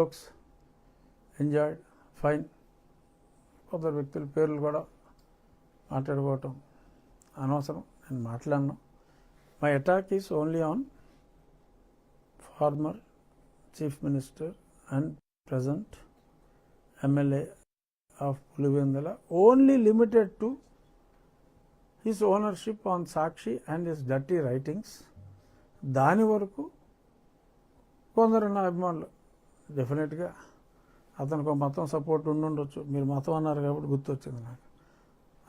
Jokes enjoyed fine. కొందరు వ్యక్తుల పేర్లు కూడా మాట్లాడుకోవటం అనవసరం, నేను మాట్లాడను. My attack is only on former chief minister and present MLA of Pulivendula, only limited to his ownership on Sakshi and his dirty writings. దాని వరకు కొందరు నా అభిమానులు డెఫినెట్గా అతనికి మతం సపోర్ట్ ఉండొచ్చు. మీరు మతం అన్నారు కాబట్టి గుర్తొచ్చింది నాకు.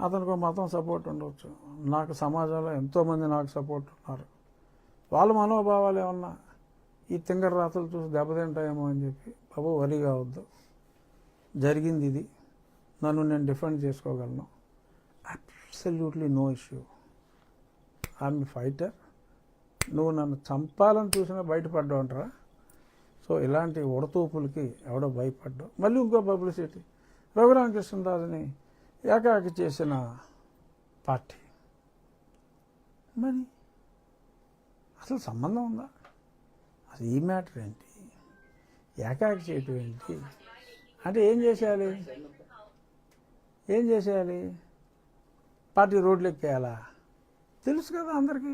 అతనికి మతం సపోర్ట్ ఉండవచ్చు. నాకు సమాజంలో ఎంతోమంది నాకు సపోర్ట్ ఉన్నారు. వాళ్ళ మనోభావాలు ఏమన్నా ఈ తింగర రాతలు చూసి దెబ్బతింటాయేమో అని చెప్పి బాబు వరి కావద్దు. జరిగింది ఇది, నన్ను నేను డిఫెండ్ చేసుకోగలను. Absolutely no issue. I'm fighter. నువ్వు నన్ను చంపాలని చూసినా బయటపడ్డావు అంటారా? సో ఇలాంటి ఉడతూపులకి ఎవడో భయపడ్డావు. మళ్ళీ ఇంకో పబ్లిసిటీ, రఘురామకృష్ణరాజుని ఏకాకి చేసిన పార్టీ. మరి అసలు సంబంధం ఉందా? అసలు ఈ మ్యాటర్ ఏంటి? ఏకాకి చేయటం ఏంటి? అంటే ఏం చేసేయాలి? ఏం చేసేయాలి? పార్టీ రోడ్లు ఎక్కేయాలా? తెలుసు కదా అందరికీ.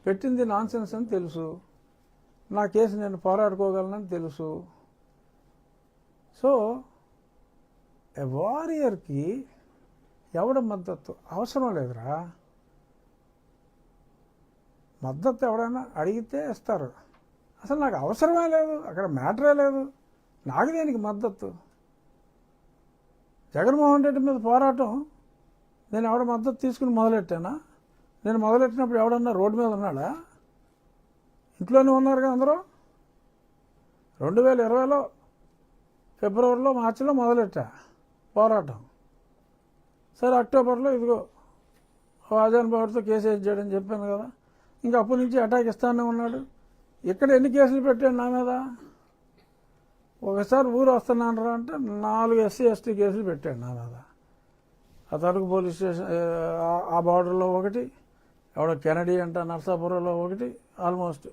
పెట్టింది నాన్సెన్స్ అని తెలుసు. నా కేసు నేను పోరాడుకోగలనని తెలుసు. సో ఎ వారియర్కి ఎవడ మద్దతు అవసరం లేదురా. మద్దతు ఎవడైనా అడిగితే ఇస్తారు. అసలు నాకు అవసరమే లేదు, అక్కడ మ్యాటరే లేదు. నాకు దేనికి మద్దతు? జగన్మోహన్ రెడ్డి మీద పోరాటం నేను ఎవడ మద్దతు తీసుకుని మొదలెట్టానా? నేను మొదలెట్టినప్పుడు ఎవడన్నా రోడ్డు మీద ఉన్నాడా? ఇంట్లోనే ఉన్నారుగా అందరూ. 2020లో ఫిబ్రవరిలో మార్చిలో మొదలెట్టా పోరాటం. సరే అక్టోబర్లో ఇదిగో అజాన్ బాబుతో కేసు వేయించాడని చెప్పాను కదా. ఇంకా అప్పటి నుంచి అటాక్ ఇస్తానే ఉన్నాడు. ఇక్కడ ఎన్ని కేసులు పెట్టాడు నా మీద? ఒకసారి ఊరు వస్తున్నాను అంటే 4 SC ST కేసులు పెట్టాడు నా మీద. ఆ తరకు పోలీస్ స్టేషన్ ఆ బార్డర్లో ఒకటి, ఎవడో కెనడీ అంట నర్సాపురంలో ఒకటి, ఆల్మోస్ట్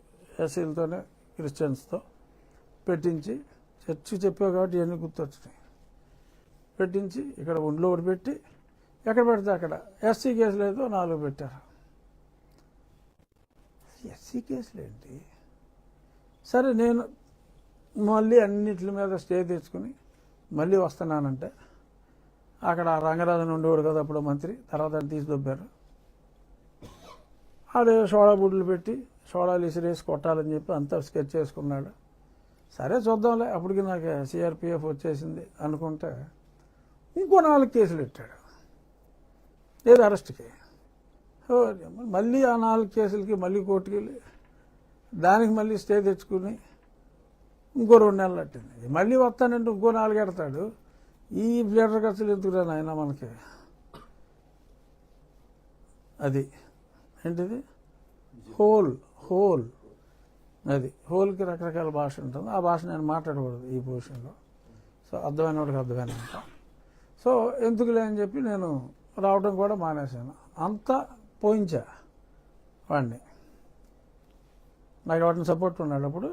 ఎస్సీలతోనే క్రిస్టియన్స్తో పెట్టించి, చర్చి చెప్పావు కాబట్టి ఇవన్నీ గుర్తొచ్చినాయి. పెట్టించి ఇక్కడ ఒంట్లో ఒకటి పెట్టి ఎక్కడ పెడితే అక్కడ SC కేసులు ఏదో 4 పెట్టారు. SC కేసులు ఏంటి? సరే నేను మళ్ళీ అన్నిటి మీద స్టే తెచ్చుకుని మళ్ళీ వస్తున్నానంటే అక్కడ రంగరాజన్ ఉండేవాడు కదా అప్పుడు మంత్రి, తర్వాత తీసిదొబ్బారు. ఆడే సోడా బుడ్లు పెట్టి సోడాలు ఇసిరేసి కొట్టాలని చెప్పి అంతా స్కెచ్ చేసుకున్నాడు. సరే చూద్దాంలే, అప్పటికి నాకు CRPF వచ్చేసింది అనుకుంటే ఇంకో 4 కేసులు పెట్టాడు. ఏది అరెస్ట్కి. మళ్ళీ ఆ 4 కేసులకి మళ్ళీ కోర్టుకి వెళ్ళి దానికి మళ్ళీ స్టే తెచ్చుకుని ఇంకో 2 నెలలు పట్టింది. మళ్ళీ వస్తానంటే ఇంకో 4 ఎడతాడు. ఈ లీటర్ ఖర్చులు ఎందుకురా నాయన మనకి? అది ఏంటిది? హోల్ అది హోల్కి రకరకాల భాష ఉంటుంది. ఆ భాష నేను మాట్లాడకూడదు ఈ పొజిషన్లో. సో అర్థమైన వాడికి అర్థమైన అంట. సో ఎందుకులే అని చెప్పి నేను రావడం కూడా మానేశాను. అంతా పోయించా వాడిని. నాకు వాటిని సపోర్ట్ ఉన్నాడు అప్పుడు.